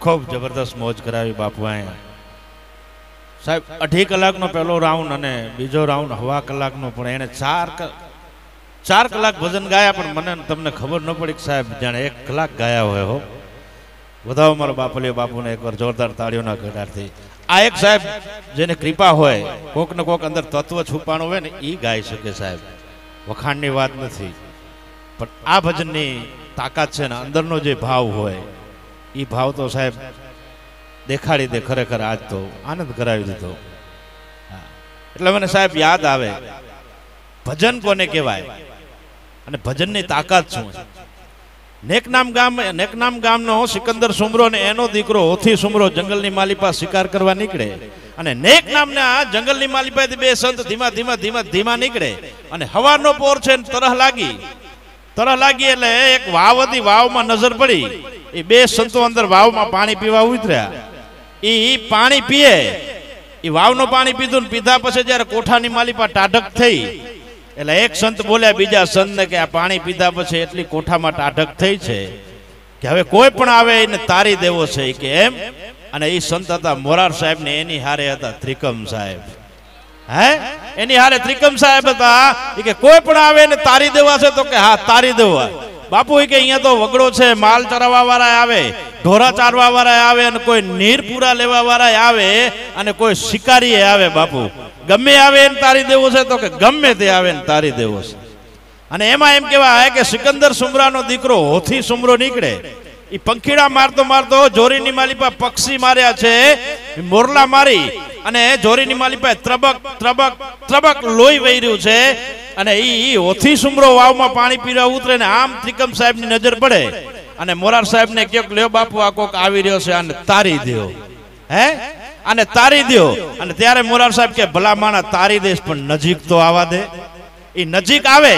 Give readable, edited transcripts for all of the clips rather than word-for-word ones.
खूब जबरदस्त मौज करावी बापू साहेब 2.5 कलाकनो पहलो राउंड अने बीजो राउंड 1/2 कलाकनो पण एने 4 कलाक भजन गाया पण मने तमने खबर न पड़ी साहेब जाने 1 कलाक गाया होय हो बधाओ मारो बापलियो बापू ने एक बार जोरदार ताळीओना गड़गड़ाटथी आ एक साहेब जेने कृपा होय कोक ने कोक अंदर तत्व छुपाणो होय ने ई गाई शके साहेब वखाणनी वात नथी पण आ भजननी ताकात छे ने अंदरनो जे भाव होय ई भाव तो साहेब देखाड़ी दे खरेखर आज तो आनंद करावी दीधो એટલે મને સાહેબ યાદ આવે ભજન કોને કહેવાય અને ભજનની તાકાત શું છે નેકનામ ગામનો સિકંદર સુમરો ને એનો દીકરો હોથી સુમરો જંગલની માલિપા શિકાર કરવા નીકળે અને નેકનામના જંગલની માલિપાથી બે સંત ધીમા નીકળે અને હવારનો પોર છે તરહ લાગી એટલે એક વાવ હતી વાવમાં નજર પડી એ બે સંતો અંદર વાવમાં પાણી પીવા ઉતર્યા એ પાણી પીએ એ વાવનો પાણી પીધું ને પીધા પછી જ્યારે કોઠાની માલિપા ટાઢક થઈ એટલે એક સંત બોલ્યા બીજા સંતને કે આ પાણી પીધા પછી એટલી કોઠામાં ટાઢક થઈ છે કે હવે કોઈ પણ આવે એને તારી દેવો છે કે એમ અને એ સંત હતા મોરાર સાહેબ ને એની હારે હતા ત્રિકમ સાહેબ એની હારે ત્રિકમ સાહેબ હતા કે કોઈ પણ આવે એને તારી દેવા છે તો કે હા તારી દેવા બાપુ કે અહીંયા તો વગડો છે માલ ચરાવવા વાળા આવે ઢોરા ચારવા વાળા આવે અને કોઈ નીર પૂરા લેવા વાળા આવે અને કોઈ શિકારી આવે બાપુ ગમે આવે એને તારી દેવો છે તો કે ગમે તે આવે ને તારી દેવો છે અને એમાં એમ કહેવાય કે સિકંદર સુમરાનો દીકરો હોથી સુમરો નીકળે એ પંખીડા મારતો જોરીની માલિપા પક્ષી માર્યા છે મોરલા મારી અને જોરીની માલિપા ત્રબક લોહી વહી રહ્યું છે અને ઈ હોથી સુમરો વાવમાં પાણી પીવા ઉતરે ને આમ ત્રિકમ સાહેબની નજર પડે અને મોરાર સાહેબ ને કહ્યું લ્યો બાપુ આ કોક આવી રહ્યો છે આને તારી દો આને તારી દો અને ત્યારે મોરાર સાહેબ કે ભલા માણા તારી દેશ પણ નજીક તો આવા દે એ નજીક આવે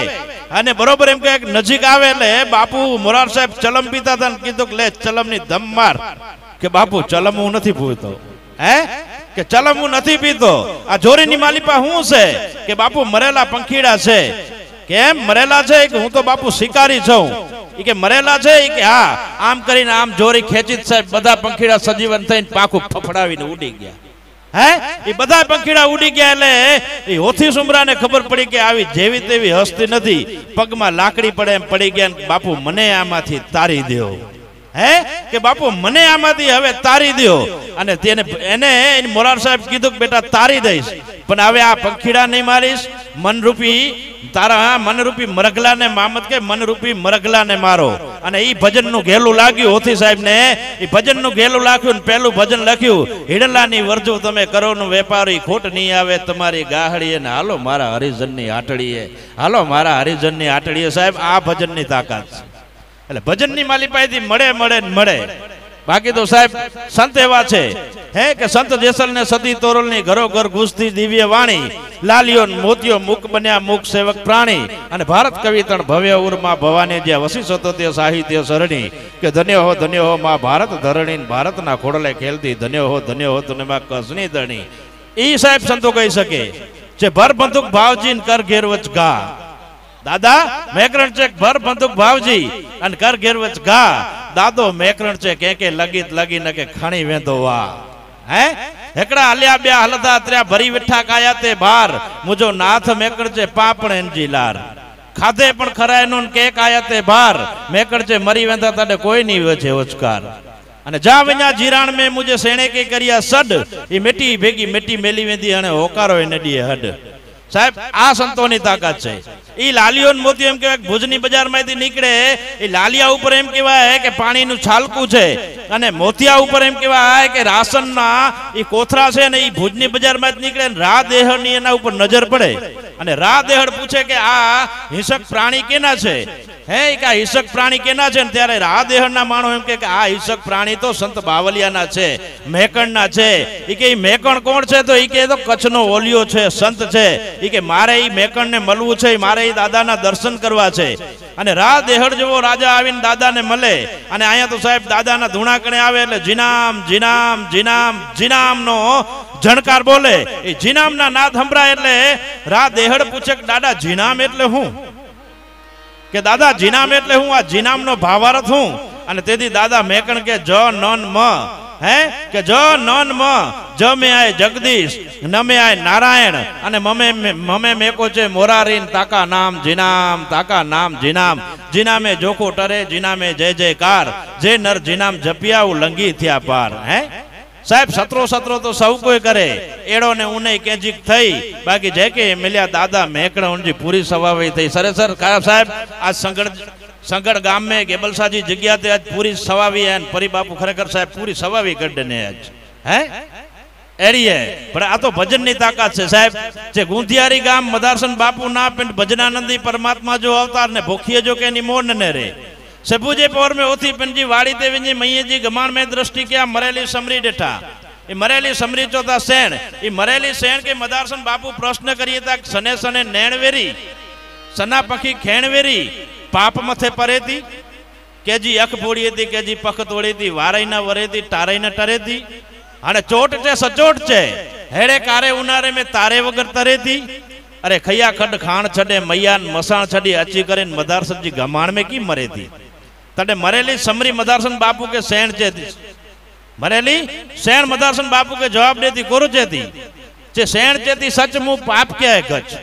અને બરોબર એમ કે નજીક આવે એટલે બાપુ મોરાર સાહેબ ચલમ પીતા હતા ને કીધું કે લે ચલમની દમ માર કે બાપુ ચલમ હું નથી પીતો કે ચલમ હું નથી પીતો આ જોરીની માલિપા હું છે કે બાપુ મરેલા પંખીડા છે કેમ મરેલા છે કે હું તો બાપુ શિકારી છું કે મરેલા છે કે હા આમ કરીને આમ જોરી ખેંચી સાહેબ બધા પંખીડા સજીવન થઈને પાખું ફફડાવીને ઉડી ગયા એ બધા પંખીડા ઉડી ગયા એટલે એ હોથી સુમરાને ખબર પડી કે આવી જેવી તેવી હસ્તી નથી પગમાં લાકડી પડે એમ પડી ગયા બાપુ મને આમાંથી તારી દો કે બાપુ મને આમાંથી હવે તારી દો અને એને મોરાર સાહેબ કીધું કે બેટા તારી દઈશ પણ હવે આ પંખીડા નહીં મારીશ મનરૂપી તારા મનરૂપી મરઘલાને મામત કે મનરૂપી મરઘલાને મારો અને ઈ ભજનનું ઘેલું લાગ્યું હોથી સાહેબ ને ઈ ભજનનું ઘેલું લાગ્યું ને પહેલું ભજન લખ્યું હિડલાની વરજુ તમે કરો નો વેપારી ખોટ નહીં આવે તમારી ગાહડીએ ને હાલો મારા હરિજનની આટડીએ હાલો મારા હરિજનની આટડીએ સાહેબ આ ભજનની તાકાત છે એટલે ભજનની માલિપાથી મળે બાકી તો સાહેબ સંત એવા છે કે સંત જેસલ ને સતી તોરલ ની ઘરો ઘર ઘૂસતી દિવ્ય વાણી લાલિયો મોતિયો મુખ બન્યા મુખ સેવક પ્રાણી અને ભારત કવિતણ ભવ્ય ઉર્મા ભવાની જ્યાં વસી સતોત્ય સાહિત્ય સરણી કે ધન્ય હો માં ભારત ધરણી ભારતના ખોડલે ખેલતી ધન્ય હો તુને માં કસની ધણી ઈ સાહેબ સંતો કહી શકે જે ભર બંદૂક ભાવજી કર ઘેર વચ ઘા દાદા મેકરણ છે ભર બંદૂક ભાવજી અને કર ઘેર વચ ઘા દાદો મેકરણ છે કે લગી ન કે ખણી વેંધો વા હેકડા હલ્યા બે હલતા ત્ર્યા ભરી વિઠ્ઠા કાયા તે ભાર મુજો નાથ મેકણ છે પાપણ એનજી લાર ખાધે પણ ખરાય નો કે કાયા તે ભાર મેકણ છે મરી વેંધા તાડે કોઈ નહીં વચે ઓચકાર અને જા વિના જીરાણ મે મુજે સેણે કે કર્યા સડ એ મેટી ભેગી મેટી મેલી વેંધી અને હોકારો એ નડીએ હડ સાહેબ આ સંતોની તાકાત છે ઈ લાલિયો મોતી એમ કહેવાય ભુજની બજારમાંથી નીકળે એ લાલિયા ઉપર એમ કહેવાય કે પાણીનું છાલકું છે અને મોતિયા ઉપર એમ કહેવાય કે રાસનના ઈ કોથરા છે ને ઈ ભુજની બજારમાંથી નીકળે ને રા દેહડની એના ઉપર નજર પડે અને રા દેહડ પૂછે કે આ હિંસક પ્રાણી કેના છે કે આ હિંસક પ્રાણી કેના છે ને ત્યારે રા દેહડના માણો એમ કે આ હિંસક પ્રાણી તો સંત બાવલિયાના છે મેકણના છે ઈ કે મેકણ કોણ છે તો ઈ કે તો કચ્છનો ઓલિયો છે સંત છે ઈ કે મારે ઈ મેકણને મળવું છે મારે ઈ દાદાના દર્શન કરવા છે અને રા દેહડ જેવો રાજા આવીને દાદાને મળે અને અહીંયા તો સાહેબ દાદાના ધૂણાકણે આવે એટલે જીનામ નો જણકાર બોલે એ જીનામના નાદ સંભળાય એટલે રા દેહડ પૂછે કે દાદા જીનામ એટલે હું કે દાદા જીનામ એટલે હું આ જીનામનો ભાવાર્થ હું અને તેથી દાદા મેકણ કે જ નન મ હે કે જ નન મ જ મે આય જગદીશ ન મે આય નારાયણ અને મમે મેકો છે મોરારીન તાકા નામ જીનામ તાકા નામ જીનામ જીનામે જોખો ટરે જીનામે જય જયકાર જે નર જીનામ જપિયા લંગી થયા પાર હે સાહેબ સત્રો તો સૌ કોઈ કરે એડો ને ઉને કેજીક થઈ બાકી જે કે મિલ્યા દાદા મેકણ ઊંજી પૂરી સવાવી થઈ સરેસર સાહેબ આ સંગડ ગામ में गेबलसाजी जग्या ते आज पूरी सवावी है परी बापू खरेखर साहब पूरी सवावी कर देने आज है एरी है पर आ तो भजन नी ताकत से साहब जे गुंधियारी गाम मदारसन बापू ना पिंड भजनानंदी परमात्मा जो अवतार ने भोखिए जो के नी मोर ने रे सबूजे पौर में ओथी पिंजी वाड़ी ते विंजी मैये जी गमाण में दृष्टि क्या मरेली समरी डेठा ये मरेली समरी चौथा सेण ये मरेली सेण के मदारसन बापू प्रश्न करिए ता सने सने नैणवेरी सना पखी खेणवेरी पाप मथे परे थी के जी अख फोड़ी थी के जी पख तोड़ी थी वाराई न वरे थी टाराई न टरे थी अने चोट चे सचोट चे हेड़े कारे उनारे में तारे वगर तरे थी अरे खैया खड खाण छडे मैयान मसाण छडी अची करे मदारसन जी गमाण में की मरे थी तडे मरेली समरी मदारसन बापू के सेण चे थी मरेली सेण मदारसन बापू के जवाब देती कोरु चे थी चे सेण चे थी सच मुंह पाप क्या है गच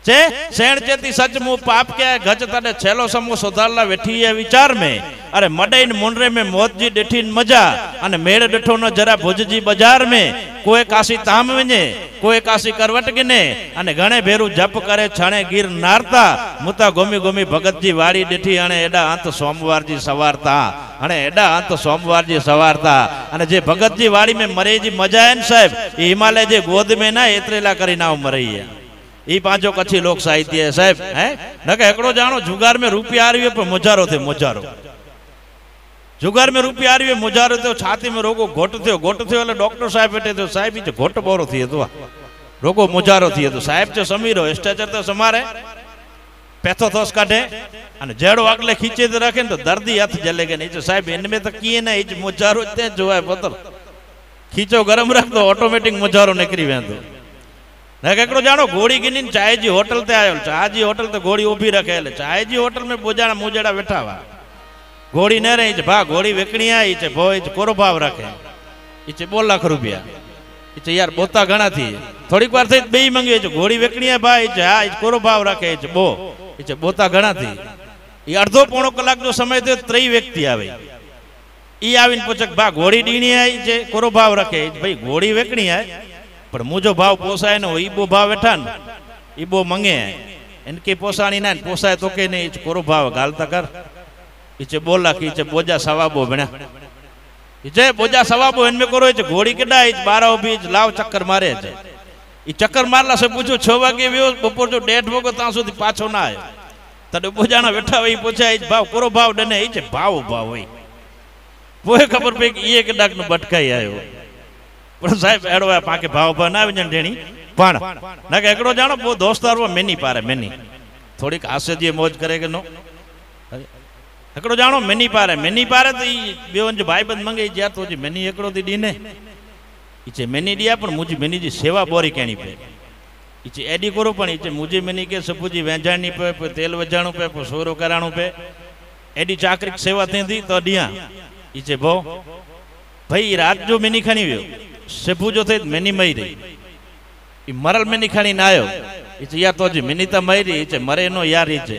चे सेण चेती सच मुंह पाप क्या है गच तने छेलो समूह सुधारला वेठी है विचार में अरे मडईन मुंडरे में मौत जी डेठीन मजा अने मेड़ डेठो न जरा भुज जी बाजार में कोई काशी ताम वने कोई काशी करवट गिने अने घणे भेरू जप करे छणे गिर नारता मुता गोमी गोमी भगत जी वाड़ी डेठी अने एडा अंत सोमवार जी सवारता अने एडा अंत सोमवार जी सवारता अने जे भगत जी वाड़ी में मरे जी मजा है साहब हिमालय जे गोद में ना एतरेला करी ना मरई है ई पांचो कच्छी लोक साहित्य है साहब है न के एकड़ो जानो जुगार में रुपया आ रही पर मुजारो थे मुजारो जुगार में रुपया आ रही मुजारो थे छाती में रोगो घोट थे એટલે डॉक्टर साहब बैठे थे साहब ई घोट बोरो थी तो रोगो मुजारो थी तो साहब जो समीरो स्ट्रेचर तो समारे पैथोथोस काढे અને જેડો આગલે ખીચે તો રાખે ને તો દર્દી હાથ જલે કે નહીં સાહેબ इनमें तो किए ना ई मुजारो ते जोए पत्थर खीचो गरम रख तो ऑटोमेटिक मुजारो निकली वेंदो एकड़ो जानो घोड़ी गिनी चाय जी होटल ते आयो चाय जी होटल तो घोड़ी उभी रखे चाय जी होटल में बोजाना मुजेड़ा बैठा हुआ घोड़ी न रही भा घोड़ी वेकणी आई चे भो कोरो भाव रखे इचे 2 लाख रुपया इचे यार बोता घणा थी थोड़ी बार थी बे मंगी घोड़ी वेकणी है भाई हाँ कोरो भाव रखे बो इचे बोता घणा थी ये अर्धो पौणो कलाक जो समय थे 3 व्यक्ति आवे ई आवीने पूछे भा घोड़ी डीणी आई चे कोरो भाव रखे भाई घोड़ी वेकणी है पर मुझो भाव पोसाय न ईबो भाव वेठा न ईबो मंगे इनके पोसाणी ना पोसाय तो के नहीं कोरो भाव गालता कर इचे 2 लाख इचे बोजा सवाबो बण्या इचे बोजा सवाबो इनमें करो इचे घोड़ी केडा इच 12 बीज लाव चक्कर मारे छे ई चक्कर मारला से पूछो 6 वागे व्यो बपोर जो 1:30 वागे ता सुधी पाछो ना आयो तडे बोजाना वेठा वई पूछाय इच भाव कोरो भाव डने इचे भाव होई पोए खबर पे कि ये केडाक न बटकाई आयो पर साहब एड़ो पाके भाव बना वजन डेणी पण न के एकड़ो जानो वो दोस्तार वो मेनी पारे मेनी थोड़ी हास्य जी मौज करे के नो एकड़ो जानो मेनी पारे तो ई बेवंज भाई बंद मंगे ज्या तो जी मेनी एकड़ो दी डीने इचे मेनी दिया पण मुजी मेनी जी सेवा बोरी केणी पे इचे एडी करो पण इचे मुजी मेनी के सपूजी वेंजाणी पे तेल वजाणो पे सोरो कराणो पे एडी चाकरी सेवा थींदी तो दिया इचे भो भाई रात जो मेनी खणी व्यो सेफू जो थे मेनी मई रही ई मरल मेनी खणी ना आयो इचे या तो जी मेनी तो मई रही इचे मरे नो यार इचे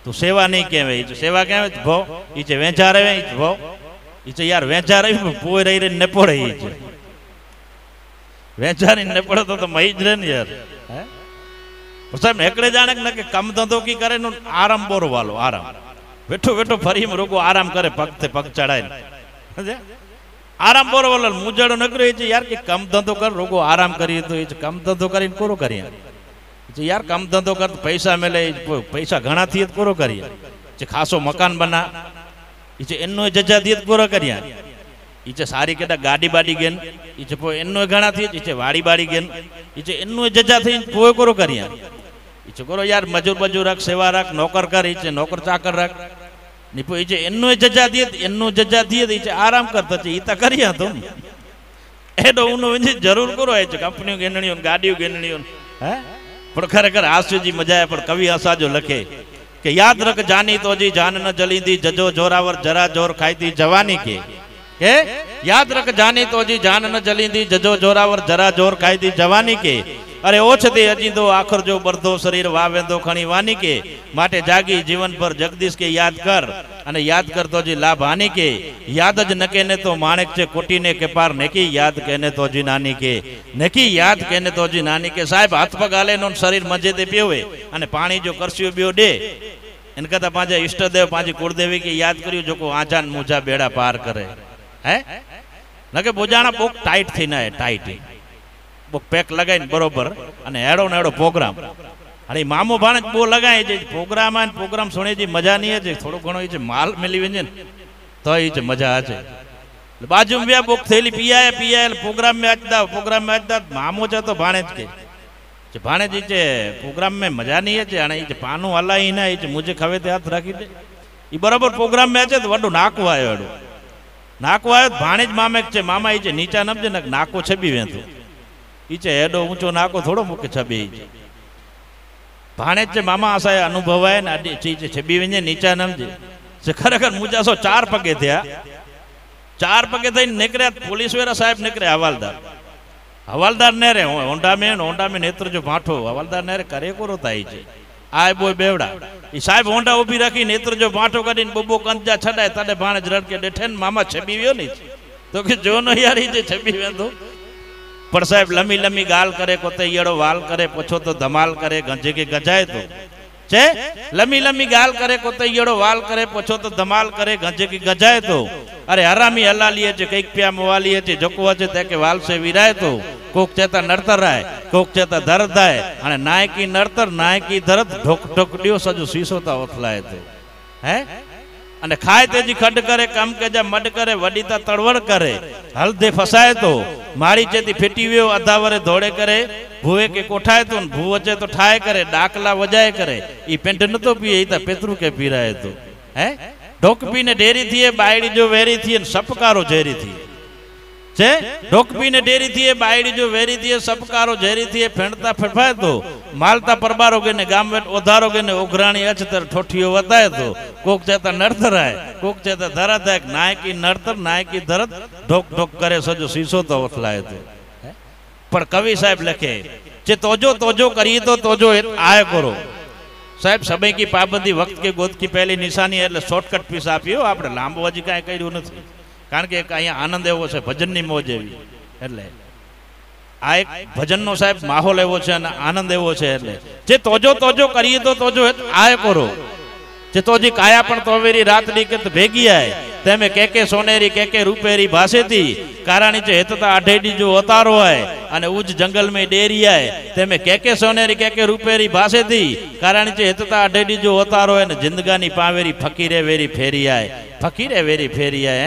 तो सेवा नहीं कहवे इचे सेवा कहवे भो इचे वेचा रहे इचे भो इचे यार वेचा रही पोए रही रे न पड़े इचे वेचा रही न पड़े तो मई ज रे यार हैं साहब एकड़े जाने न के कम धंधो की करे नो आराम बोरो वालो आराम बैठो बैठो फरी में रोको आराम करे पग ते पग चढ़ाए आराम बोरो वाला मुजड़ो न करे यार कि कम धंधो कर रोको आराम करिए तो कम धंधो करी कोरो करिए यार कम धंधो कर पैसा मिले पैसा घना थी कोरो करिए खासो मकान बना इचे एनो जजा दिए कोरो करिए इचे सारी केटा गाड़ी बाड़ी गेन इचे पो एनो घना थी इचे वाड़ी बाड़ी गेन इचे एनो जजा थी पोए कोरो करिए इचे कोरो यार मजूर मजूर रख सेवा रख नौकर कर इचे नौकर चाकर रख निपो इचे एनो जजा दिए इचे आराम करता चे इता करिया तुम एडो उनो विंजी जरूर करो है कंपनी गेनणियों गाड़ियों गेनणियों हैं पर खरेखर हास्य जी मजा है पर कवि असा जो लखे કે યાદ રખ જાની તો જી જાન ન જલીંદી જજો જોરાવર જરા જોર ખાઈતી જવાની કે યાદ રખ જાની તો જી જાન ન જલીંદી જજો જોરાવર જરા જોર ખાઈતી જવાની કે અરે ઓછતી અજીંદો આખર જો બરધો શરીર વાવેંદો ખણી વાની કે માટે જાગી જીવન પર જગદીશ કે યાદ કર અને યાદ કરતો જી લાભ હાની કે યાદ જ નકે ને તો માણેક છે કોટીને કે પાર નેકી યાદ કેને તો જી નાની કે નેકી યાદ કેને તો જી નાની કે સાહેબ હાથ પગ હાલે નો શરીર મજે તે પીવે અને પાણી જો કરસ્યો બીઓ ડે એને કરતા પાંચે ઈષ્ટદેવ પાંચી કુળદેવી કે યાદ કર્યું જો કો આજાન મુજા બેડા પાર કરે હે નકે બોજાણા બહુ ટાઈટ થઈ ના ટાઈટ પેક લગાવીને બરોબર અને હેડો ને હેડો પ્રોગ્રામ અરે મામો ભાણે બહુ લગાય છે પ્રોગ્રામ સુણે છે મજા નહીં છે થોડો ઘણો એ છે માલ મેળવી છે ને તો એ છે મજા છે બાજુ બે બુક થયેલી પીયા પ્રોગ્રામ મેં આજતા મામો છે તો ભાણે જ કે ભાણે જ છે પ્રોગ્રામ મેં મજા નહીં છે અને એ છે પાનું હલાઈ ના એ છે મુજે ખવે તે હાથ રાખી દે એ બરાબર પ્રોગ્રામ મેં છે તો વડું નાકું આવ્યો એડું નાકું આવ્યો ભાણે જ મામે છે મામા એ છે નીચા નમજે ને નાકો છબી વેતું ઈચે હેડો ઊંચો નાકો થોડો મૂકે છબી ભાણે જ મામા આશા અનુભવાય ને ચીજે છબી વેજે નીચા નમજે જે ખરેખર મુજાસો 4 પગે થયા 4 પગે થઈને નીકળ્યા પોલીસ વેરા સાહેબ નીકળ્યા હવાલદાર ને રે હોન્ડા મેં નેત્ર જો ભાઠો હવાલદાર ને રે કરે કોરો થાય છે આ બોય બેવડા એ સાહેબ હોન્ડા ઉભી રાખી નેત્ર જો ભાઠો કરીને બબો કંજા છડાય તાડે ભાણે જ રડકે ડેઠે ને મામા છબી વ્યો નહીં તો કે જો નો યાર ઈ જે છબી વેંદો પણ સાહેબ લમી લમી ગાલ કરે કોતે ઈયડો વાલ કરે પછો તો ધમાલ કરે ગંજે કે ગજાય તો છે લમી લમી ગાલ કરે કોતે ઈયડો વાલ કરે પછો તો ધમાલ કરે ગંજે કે ગજાય તો અરે હરામી હલાલીએ છે કઈક પ્યા મોવાલીએ છે જકો છે તે કે વાલ સે વિરાય તો કોક ચેતા નડતર રાય કોક ચેતા ધરત થાય અને નાયકી નડતર નાયકી ધરત ઢોક ઢોકડીઓ સજુ સીસોતા ઓથલાય તો હે અને ખાય તેજી ખડ કરે કમ કે જા મડ કરે વડીતા તળવડ કરે હલદે ફસાય તો મારી ચેતી ફેટી વ્યો અધાવરે ધોળે કરે ભૂવે કે કોઠાય તો ભૂ વચ્ચે તો ઠાય કરે ડાકલા વજાય કરે ઈ પેન્ટ નતો પીએ ઈ તા પેતરું કે પીરાય તો હે ઢોક પીને ડેરી થીએ બાયડી જો વેરી થીએ સપકારો ઝેરી થીએ છે ઢોક પીને ડેરી થીએ બાયડી જો વેરી થીએ સપકારો ઝેરી થીએ ફેણતા ફેફાય તો માલતા પરબારો ગને ગામ વેટ ઓધારો ગને ઓઘરાણી અચતર ઠોઠીઓ વતાય તો કોક ચેતા નડતરાય કોક ચેતા ધરાધાય નાયકી નડતર નાયકી ધરત ઢોક ઢોક કરે સજો સીસો તો ઓથલાય તો પણ કવિ સાહેબ લખે જે તોજો કરીએ તો તોજો આય કરો સાહેબ સમય કી પાબંદી વક્ત કે ગોદ કી પહેલી નિશાની એટલે શોર્ટકટ પીસ આપ્યો આપણે લાંબો હજી કાંઈ કર્યું નથી કારણ કે અહીંયા આનંદ એવો છે ભજનની મોજ એવી એટલે આ એક ભજનનો સાહેબ માહોલ એવો છે અને આનંદ એવો છે એટલે જે તોજો કરીએ તો તોજો આય કરો જે તોજી કાયા પણ તોવેરી રાતડી કે ભેગી આય તેમે કે સોનેરી કે રૂપેરી ભાસેતી કારાણી છે હેતતા આઢેડી જો અતારો આય અને ઉજ જંગલ में डेरी आए तेमे के सोनेरी के रूपेरी भाषे थी कारण चे हेतता अढेडी जो अतारो है जिंदगानी पावेरी फकीरे वेरी फेरी आए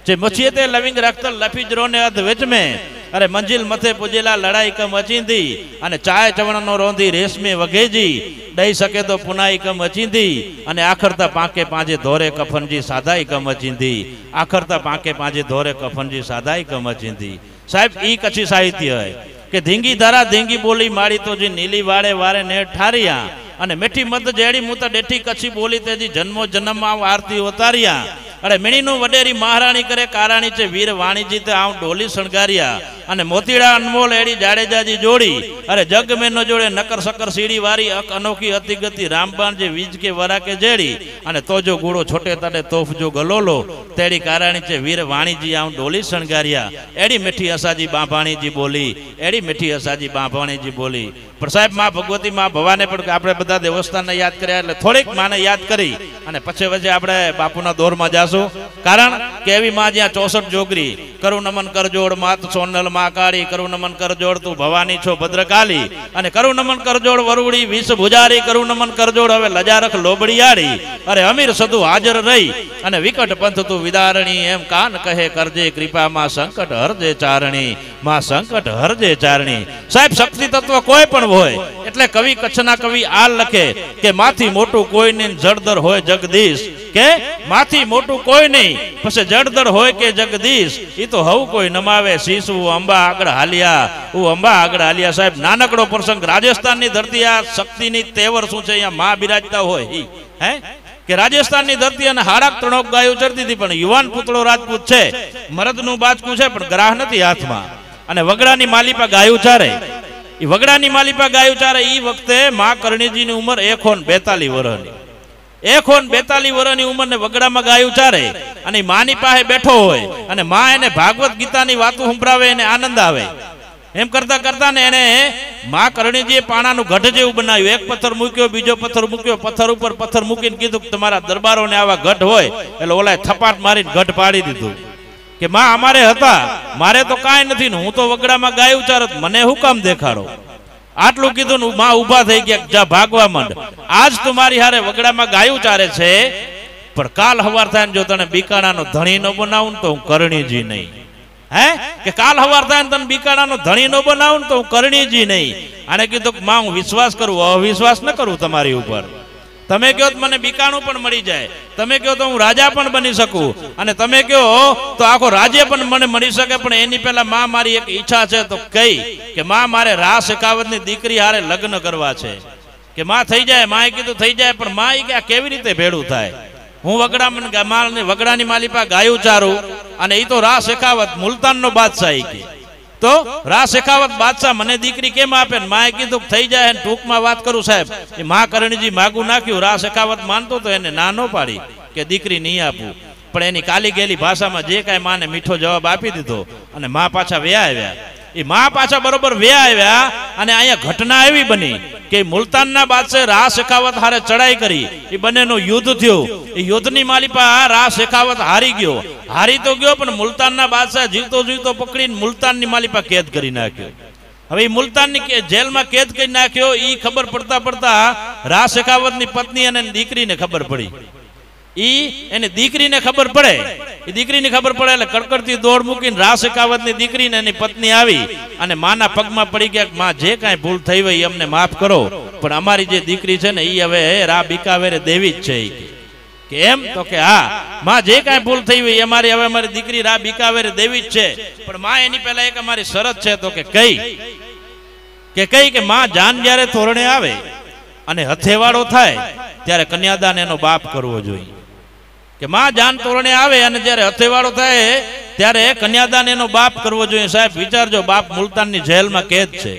जे मुछिए ते लविंग रखत लफीजरो ने अध विच में अरे मंजिल मथे पुजेला लड़ाई कम अचींदी अने चाय चवण नो रोंदी रेस में वगेजी दई सके तो पुनाई कम अचींदी अने आखरता पाके पांजे धोरे कफन जी सादाई कम अचींदी आखरता पाके पांजे धोरे कफन जी सादाई कम अचींदी साहेब ई कच्छी साहित्य है कि धींगी धरा धींगी बोली मारी तो जी नीली वाड़े वारे ने ठारिया अने मीठी मत जेड़ी मुत डेठी कच्छी बोली तेजी जन्मो जन्म आरती उतारिया अरे मीणीनु वडेरी महाराणी करे काराणी चे वीर वाणीजी ते आव डोली शणगारिया अने मोतीड़ा अनमोल एड़ी जाडेजाजी जोड़ी अरे जग में न जोड़े नकर सकर सीढ़ी वारी अक अनोखी अति गति रामबाण जे वीज के वरा के जेड़ी अने तोजो गुड़ो छोटे तड़े तोफ जो गलोलो तेड़ी काराणी चे वीर वाणीजी आव डोली शणगारिया एड़ी मीठी असाजी बांभाणी जी बोली एड़ी मीठी असाजी बांभाणी जी बोली पर साहेब मां भगवती मां भवाने पण आपणे बधा देवस्थान ने याद कर्या એટલે થોડીક માને યાદ કરી અને પછી વજે આપણે બાપુના દોરમાં જાશું કારણ કે એવી માં જ્યાં 64 જોગરી કરું નમન કર જોડ માત સોનલ માં કાળી કરું નમન કર જોડ તું ભવાની છો ભદ્રકાલી અને કરું નમન કર જોડ વરુડી 20 ભુજારી કરું નમન કર જોડ હવે લજારખ લોબડીયાળી અરે અમીર સદુ હાજર રહી અને વિકટ પંથ તું વિદારણી એમ કાન કહે કરજે કૃપા માં સંકટ હરજે ચારણી માં સંકટ હરજે ચારણી સાહેબ શક્તિ તત્વ કોઈ પણ હોય એટલે કવિ કચ્છના કવિ આ લખે કે માથી મોટું કોઈ ને જળદર હોય જગદીશ કે માથી મોટું કોઈ નહીં, પછી જડદડ હોય કે જગદીશ, એ તો હવ કોઈ નમાવે શીશ, હું અંબા આગળ હાલ્યા, હું અંબા આગળ હાલ્યા. સાહેબ નાનકડો પ્રસંગ, રાજસ્થાનની ધરતી, આ શક્તિની તેવર શું છે, અહીંયા માં બિરાજતા હોય હે કે રાજસ્થાનની ધરતી અને હાડાક ત્રણોક ગાયો ચરતી હતી, પણ યુવાન પુતળો રાજપૂત છે, મરદનું બાચકું છે, પણ ગ્રાહ નથી હાથમાં, અને વગડાની માલિપા ગાયું ચારે. એ વગડાની માલિપા ગાયું ચારે એ વખતે માં કરણીજીની ઉંમર 142 વર્ષની, 142 વર્ષની ઉંમરને વગડામાં ગાયું ચારે, અને માની પાસે બેઠો હોય, અને માં એને ભાગવત ગીતાની વાતો સંભળાવે, એને આનંદ આવે. એમ કરતા કરતા ને એને માં કરણીજીએ પાણાનું ગઢ જેવું બનાવ્યું. એક પથ્થર મૂક્યો, બીજો પથ્થર મૂક્યો, પથ્થર ઉપર પથ્થર મૂકીને કીધું કે તમારા દરબારોને આવા ગઢ હોય, એટલે ઓલાએ થપાટ મારીને ગઢ પાડી દીધું કે માં અમારે હતા, મારે તો કાંઈ નથી ને હું તો વગડામાં ગાયું ચારત, મને હું કામ દેખાડો. આટલું કીધું ને માં ઊભા થઈ ગયા, જા ભાગવા માંડ, આજ તમારી હારે વગડામાં ગાયું ચારે છે, પણ કાલ હવાર થાય ને જો તને બીકાણાનો ધણી ન બનાવું તો હું કરણીજી નહીં. હે કે કાલ હવાર થાય ને તને બીકાણાનો ધણી ન બનાવું ને તો હું કરણીજી નહીં. આને કીધું કે માં હું વિશ્વાસ કરું, અવિશ્વાસ ન કરું તમારી ઉપર. તમે કહો તો મને બીકાણું પણ મળી જાય, તમે કહો તો હું રાજા પણ બની શકું, અને તમે કહો તો આખો રાજ્ય પણ મને મળી શકે, પણ એની પહેલા માં મારી એક ઈચ્છા છે. તો કઈ કે માં મારે રાસ શેખાવતની દીકરી હારે લગ્ન કરવા છે. કે માં થઈ જાય, માએ કીધું થઈ જાય, પણ માં કે આ કેવી રીતે ભેળું થાય? હું વગડાની માલિપા ગાયું ચારું, અને એ તો રાસ શેખાવત મુલતાનનો બાદશાહ, કે તો રાસ શેખાવત બાદશાહ મને દીકરી કેમ આપે? માએ કીધું થઈ જાય. ટૂંકમાં વાત કરું સાહેબ, એ માં કરણીજી માગું નાખ્યું, રાસ શેખાવત માનતો તો એને ના ન પાડી કે દીકરી નહીં આપું, પણ એની કાલી ગયેલી ભાષામાં જે કાંઈ માને મીઠો જવાબ આપી દીધો, અને માં પાછા વ્યા આવ્યા. એ માં પાછા બરોબર વ્યા આવ્યા, અને અહીંયા ઘટના એવી બની કે મુલતાનના બાદશાહ રાસ શેખાવત હારે ચડાઈ કરી, એ બંનેનું યુદ્ધ થયું. એ યુદ્ધની માલિપા રાસ શેખાવત હારી ગયો, હારી તો ગયો, પણ મુલતાનના બાદશાહ જીવતો જીવતો પકડીને મુલતાનની માલિપા કેદ કરી નાખ્યો. હવે એ મુલતાનની જેલમાં કેદ કરી નાખ્યો. એ ખબર પડતા પડતા રાસ શેખાવતની પત્ની અને દીકરીને ખબર પડી. એને દીકરીને ખબર પડે, એ દીકરીને ખબર પડે એટલે કડકડતી દોડ મૂકીને રાસ શેખાવતની દીકરીને એની પત્ની આવી અને માના પગમાં પડી ગયા, માં જે કાંઈ ભૂલ થઈ હોય અમને માફ કરો, પણ અમારી જે દીકરી છે ને એ હવે રા બીકાવેરે દેવી જ છે. કે એમ તો કે હા માં, જે કાંઈ ભૂલ થઈ હોય અમારી હવે અમારી દીકરી રા બીકાવેરે દેવી જ છે, પણ માં એની પહેલા એક અમારી શરત છે. તો કે કઈ કે માં જાન જ્યારે તોરણે આવે અને હથેવાળો થાય ત્યારે કન્યાદાન એનો બાપ કરવો જોઈએ. કે માં જાન તોરણે આવે અને જ્યારે હથેવાળો થાય ત્યારે કન્યાદાન એનો બાપ કરવો જોઈએ. સાહેબ વિચારજો, બાપ મુલતાનની જેલમાં કેદ છે,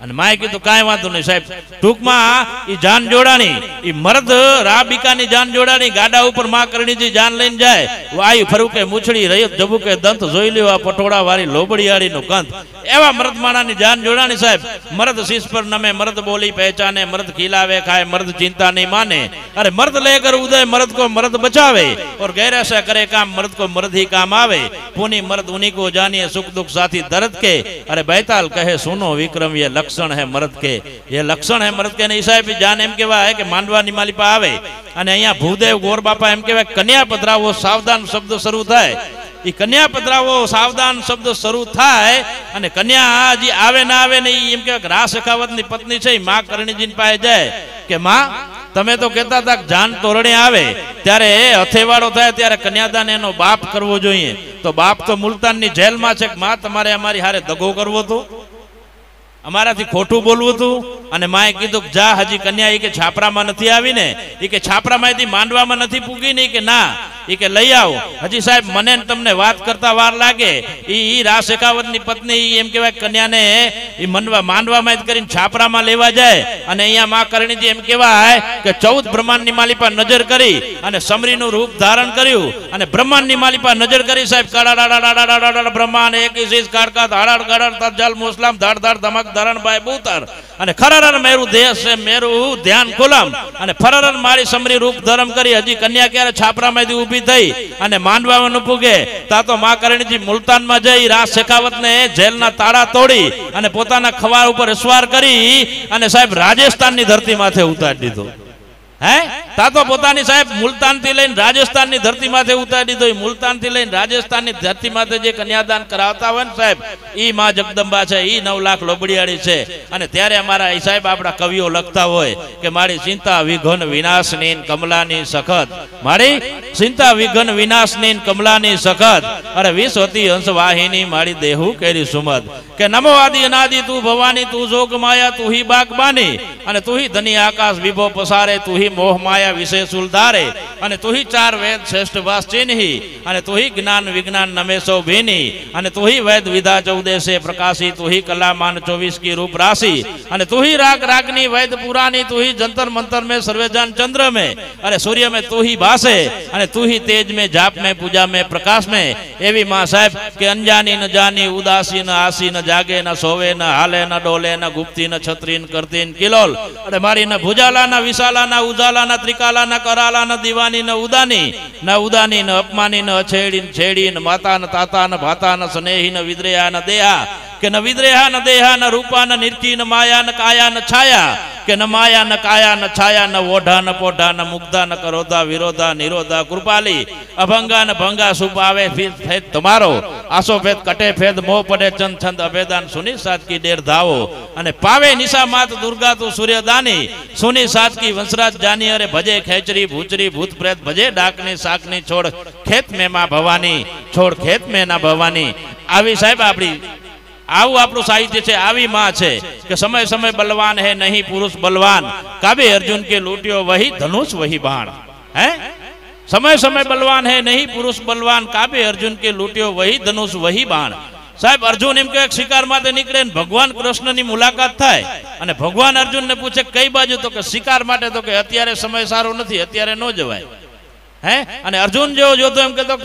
અને માએ કીધું કાંઈ વાંધો નહીં સાહેબ. ટૂંકમાં એ જાન જોડાણી, એ મર્દ રાબીકાની જાન જોડાણી, ગાડા ઉપર માં કરણીજી જાન લઈને જાય, વાયુ ફરુકે મૂછડી રયત જબુકે દંત, જોઈ લ્યો આ પટોળા વાળી લોબડિયાળીનો ગંધ. એવા મર્દ માણાની જાન જોડાણી સાહેબ. મર્દ શીશ પર નમે, મર્દ બોલી પહેચાને, મર્દ ખીલાવે ખાય, મર્દ ચિંતા નહીં માને, અરે મર્દ લેકર ઉદય, મર્દ को मर्द बचावे, और गैर ऐसा करे काम, मर्द को मर्द ही काम आवे, पुनी मर्द उन्हीं को जानिए, सुख दुख साथी दर्द के. अरे बैताल कहे सुनो विक्रम, ये लक्षण है मर्द के, ये लक्षण है मर्द के. नहीं साहेब, जान एम कहेवाय કે માંડવાની માલિપા આવે, અને અહીંયા ભૂદેવ ગોર બાપા એમ કહેવાય કન્યા પધરાવો, સાવધાન શબ્દ શરૂ થાય. એ કન્યા પધરાવો સાવધાન શબ્દ શરૂ થાય, અને કન્યા હજી આવે ના આવે ને એમ કહેવાય રાસ શેખાવતની પત્ની છે, માં કરણીજી પાસે જાય કે માં તમે તો કહેતા હતા કે જાન તોરણે આવે ત્યારે હથેવાળો થાય ત્યારે કન્યાદાન એનો બાપ કરવો જોઈએ, તો બાપ તો મુલતાનની જેલમાં છે. માં તમારે અમારી હારે દગો કરવો હતો, અમારાથી ખોટું બોલવું હતું. અને માએ કીધું કે જા, હજી કન્યા એ કે છાપરામાં નથી આવી ને, એ કે છાપરામાંથી માંડવામાં નથી પૂગી ને, કે ના એ કે લઈ આવો. હજી સાહેબ મને તમને વાત કરતા વાર લાગે. એ રાસ શેખાવતની પત્ની એમ કહેવાય કન્યાને એ માંડવામાં જ કરીને છાપરામાં લેવા જાય, અને અહીંયા માં કરણીજી એમ કહેવાય કે 14 બ્રહ્માંડની માલિપા નજર કરી અને સમરીનું રૂપ ધારણ કર્યું, અને બ્રહ્માંડની માલિપા નજર કરી સાહેબ. કડાડાડાડાડાડાડા બ્રહ્માંડ એક ઈસ કાળકા ધાડાડ ગડાડ તરજાલ મુસ્લામ ધાડ ધાડ ધમક ધરણ બાય બૂતર, અને ખરરર મેરું દેશ છે મેરું ધ્યાન ખુલમ, અને ફરરર મારી સમરી રૂપ ધરમ કરી. હજી કન્યા ક્યારે છાપરામાંથી ઊભી થઈ અને માંડવામાં પૂગે તા તો માં કરણીજી મુલતાનમાં જઈ રાસ શેખાવતને જેલના તાળા તોડી અને પોતાના ખવાર ઉપર અસવાર કરી અને સાહેબ રાજસ્થાનની ધરતી માથે ઉતારી દીધો. હે તા તો પોતાની સાહેબ મુલતાન થી લઈને રાજસ્થાન ની ધરતી માથે ઉતારી દીધો. મુલતાન થી લઈને રાજસ્થાન ની ધરતી માથે જે કન્યાદાન કરાવતા હોય ને સાહેબ, ઈ માં જગદંબા છે, ઈ 9 લાખ લોબડિયાળી છે. અને ત્યારે અમારા એ સાહેબ આપણા કવિઓ લખતા હોય કે મારી ચિંતા વિઘન વિનાશની કમલાની સખત, મારી ચિંતા વિઘન વિનાશની કમલાની સખત, અરે વિશ્વતી હંસ વાહિની મારી દેહુ કેરી સુમદ, કે નમો આદિ અનાદિ તું ભવાની તું જોગ માયા તું હી બાગબાની, અને તું હી ધની આકાશ વિભો પસારે, તું હી મોહ માયા વિશે સુલધારે, અને તું હી 4 વેદ શ્રેષ્ઠ વાસ ચિન્હી, અને તું હી જ્ઞાન વિજ્ઞાન નમેશો ભીની, અને તું હી વેદ વિધા 14 પ્રકાશી, તું હી કલામાન 24 की रूप राशि, અને તું હી राग रागनी वैद पुरानी, તું હી जंतर मंतर में सर्वजान चंद्र में, अरे सूर्य में તું હી बासे, અને તું હી तेज में जाप में पूजा में प्रकाश में. एवी मां साहेब के अनजानी न जानी उदासी न आसी न जागे न सोवे न हाले न डोले न गुप्ती न छत्री न करती न किलोल, अरे मारी न भुजाला न विशाला न उजाला न त्रिकाला न कराला न दीवानी न उदानी न अपमानी न अछेड़ी न छेड़ी न माता न ताता न भाता न स्नेही न विद्रेहा न देहा, કે ન વિદ્રેહા ન દેહા ન રૂપા ન નિર્કી ન માયા ન કાયા ન છાયા, કે ન માયા ન કાયા ન છાયા ન ઓઢા ન પોઢા ન મુગ્ધા ન કરોધા વિરોધા નિરોધા કૃપાલી, અભંગા ન ભંગા સુપાવે ફેદ તમારો, આસો ફેદ કટે ફેદ મોહ પડે ચંદ છંદ અભેદાન સુની સાત કી ડેર ધાવો, અને પાવે નિશા માત દુર્ગા તું સૂર્યદાની, સુની સાત કી વંશરાજ જાની, અરે ભજે ખેચરી ભૂચરી ભૂત પ્રેત ભજે ડાકની શાકની છોડ ખેત મેં માં ભવાની, છોડ ખેત મેં ના ભવાની. આવી સાહેબ આપણી આવું આપણું સાહિત્ય છે. આવી માં છે કે સમય સમય બલવાન હે નહીં પુરુષ બલવાન, કાબે અર્જુન કે લૂટ્યો વહી ધનુષ વહી બાણ. હે समय समय बलवान है नहीं पुरुष बलवान, काबे अर्जुन के लूट्यो वही धनुष वही बाण. साहेब अर्जुन एम के शिकार माटे निकळे, भगवान कृष्ण ની મુલાકાત થાય, અને ભગવાન અર્જુન ને પૂછે કઈ બાજુ, તો કે શિકાર માટે, તો કે અત્યારે સમય સારો નથી, અત્યારે ન જવાય. હે અને અર્જુન જેવો જોતો એમ કહેતો,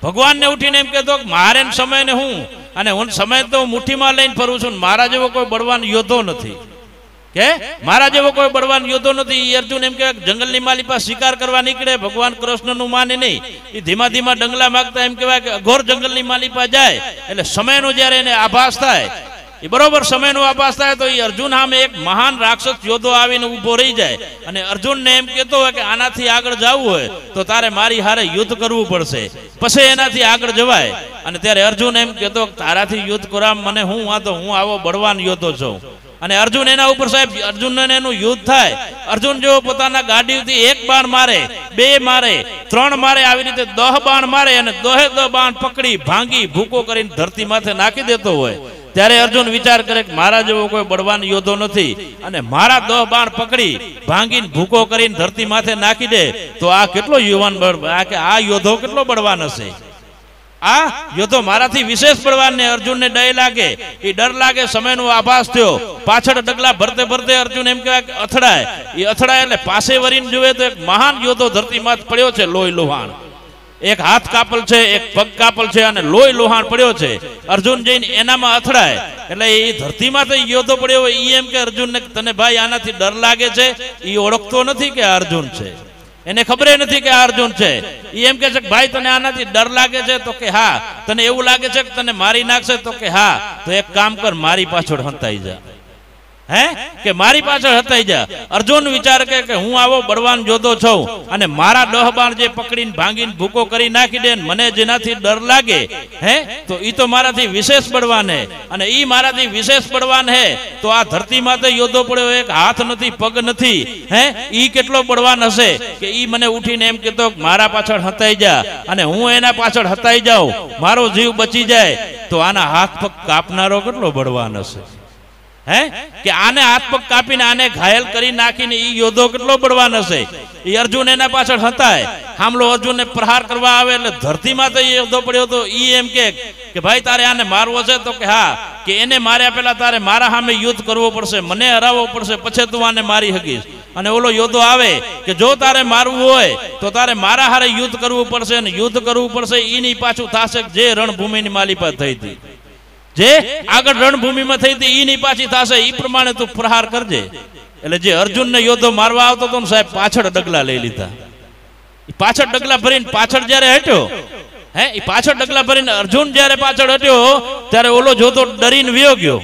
ભગવાન ને ઉઠીને એમ કહેતો મારે સમય ને હું, અને હું સમય તો મુઠ્ઠીમાં લઈને ફરું છું, મારા જેવો કોઈ બળવાન યોદ્ધો નથી, કે મારા જેવો કોઈ બળવાન યોદ્ધો નથી. અર્જુન એમ કે જંગલની માલી પાસે શિકાર કરવા નીકળે, ભગવાન કૃષ્ણનું માને નહીં, એ ધીમા ધીમા ડંગલા માગતા એમ કહેવાય કે અઘોર જંગલની માલી પાસે જાય, એટલે સમયનો જ્યારે એને આભાસ થાય, એ બરોબર સમયનો આભાસ થાય, તો એ અર્જુન સામે એક મહાન રાક્ષસ યોદ્ધો આવીને ઊભો રહી જાય, અને અર્જુનને એમ કહેતો હોય કે આનાથી આગળ જવું હોય તો તારે મારી હારે યુદ્ધ કરવું પડશે, પછી એનાથી આગળ જવાય. અને ત્યારે અર્જુન એમ કહેતો તારાથી યુદ્ધ કરવા મને હું વાંધો, હું આવો બળવાન યોદ્ધો છું. અને અર્જુન એના ઉપર સાહેબ અર્જુનને એનું યુદ્ધ થાય. અર્જુન જો પોતાના ગાડીથી 1 બાણ મારે, 2 મારે, 3 મારે, આવી રીતે 10 બાણ મારે, અને 10 બાણ પકડી ભાંગી ભૂકો કરીને ધરતી માથે નાખી દેતો હોય, ત્યારે અર્જુન વિચાર કરે કે મારા જેવો કોઈ બળવાન યોદ્ધો નથી, અને મારા 10 બાણ પકડી ભાંગીને ભૂકો કરીને ધરતી માથે નાખી દે, તો આ કેટલો યુવાન આ યોદ્ધો કેટલો બળવાન હશે. આ યોદ્ધો મારાથી વિશેષ બળવાન ને અર્જુનને ડર લાગે, એ ડર લાગે, સમયનો આભાસ થયો, પાછળ ડગલા ભરતે ભરતે અર્જુન એમ કહેવાય કે અથડાય, એ અથડાય એટલે પાસે વરીને જુએ તો એક મહાન યોદ્ધો ધરતીમાં પડ્યો છે, લોહી લોહાણ, એક હાથ કાપલ છે, એક પગ કાપલ છે, અને લોહી લોહાણ પડ્યો છે. અર્જુન જઈને એનામાં અથડાય, એટલે એ ધરતીમાં તો યોદ્ધો પડ્યો હોય, એ એમ કે અર્જુનને તને ભાઈ આનાથી ડર લાગે છે, એ ઓળખતો નથી કે અર્જુન છે, એને ખબર નથી કે અર્જુન છે. એ એમ કે છે કે ભાઈ તને આનાથી ડર લાગે છે, તો કે હા. તને એવું લાગે છે કે તને મારી નાખશે, તો કે હા. તો એક કામ કર, મારી પાછળ હંતાઈ જા. હે કે મારી પાછળ હતાઈ જા. અર્જુન વિચાર કે હું આવો બળવાન જોતો છું, અને મારા 10 બાણ જે પકડીને ભાંગીને ભૂકો કરી નાખી દે, મને જેનાથી ડર લાગે, હે તો ઈ તો મારાથી વિશેષ બળવાન હે, અને ઈ મારાથી વિશેષ બળવાન હે, તો આ ધરતીમાં તો યોદ્ધો પડ્યો, એક હાથ નથી, પગ નથી, હે ઈ કેટલો બળવાન હશે કે ઈ મને ઉઠીને એમ કહેતો મારા પાછળ હતાઈ જા, અને હું એના પાછળ હતાઈ જાઉં, મારો જીવ બચી જાય, તો આના હાથ પગ કાપનારો કેટલો બળવાન હશે. હે કે આને હાથ પગ કાપીને આને ઘાયલ કરી નાખીને ઈ યોદ્ધો કેટલો બળવાન હશે. એ અર્જુન એના પાછળ હતાય, હામલો અર્જુનને પ્રહાર કરવા આવે, એટલે ધરતીમાં તો યોદ્ધો પડ્યો, તો ઈ એમ કે ભાઈ તારે આને મારવો છે, તો કે હા, કે એને માર્યા પહેલા તારે મારા સામે યુદ્ધ કરવો પડશે, મને હરાવવો પડશે, પછી તું આને મારી શકીશ. અને ઓલો યોદ્ધો આવે કે જો તારે મારવું હોય તો તારે મારા હારે યુદ્ધ કરવું પડશે, અને યુદ્ધ કરવું પડશે ઈની પાછું થશે જે રણભૂમિની માલિપા થઈ હતી, જે આગળ રણભૂમિમાં થઈ હતી ઈની પાછી થશે, ઈ પ્રમાણે તું પ્રહાર કરજે. એટલે જે અર્જુનને યોદ્ધો મારવા આવતો હતો ને સાહેબ, પાછળ ડગલા લઈ લીધા. પાછળ ડગલા ભરીને પાછળ જ્યારે હટ્યો, હે એ પાછળ ડગલા ભરીને અર્જુન જ્યારે પાછળ હટ્યો, ત્યારે ઓલો જોતો ડરીને વયો ગયો.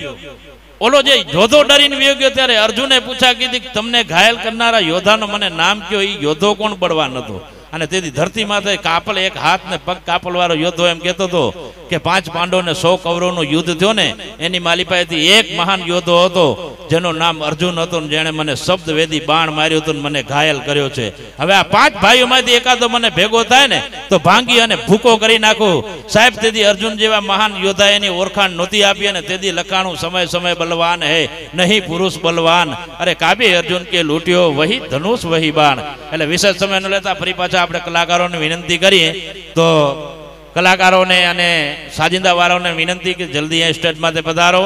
ઓલો જે યોધો ડરીને વયો ગયો ત્યારે અર્જુને પૂછા કીધી કે તમને ઘાયલ કરનારા યોદ્ધાનો મને નામ કયો. એ યોધો કોણ બળવાન હતો. અને તેથી ધરતી માથે કાપલ એક હાથ ને પગ કાપલ વાળો યોદ્ધો એમ કહેતો હતો કે 5 પાંડવો ને 100 કૌરવનું યુદ્ધ થયો ને એની માલિપાએથી એક મહાન યોદ્ધો હતો જેનું નામ અર્જુન હતું, જેણે મને શબ્દ વેદી બાણ માર્યું હતું, મને ઘાયલ કર્યો છે. હવે આ 5 ભાઈઓમાંથી એકાદો મને ભેગો થાય ને તો ભાંગી અને ભૂકો કરી નાખું. સાહેબ, તેથી અર્જુન જેવા મહાન યોદ્ધા એની ઓળખાણ નહોતી આપી અને તેથી લખાણું સમય સમય બલવાન હે નહીં પુરુષ બલવાન. અરે કાબી અર્જુન કે લૂટ્યો વહી ધનુષ વહી બાણ. એટલે વિશેષ સમય ન લેતા ફરી પાછા આપણે કલાકારોને વિનંતી કરીએ તો કલાકારોને અને સાજિંદા વાળાઓને વિનંતી કે જલ્દી અહીં સ્ટેજ માટે પધારો.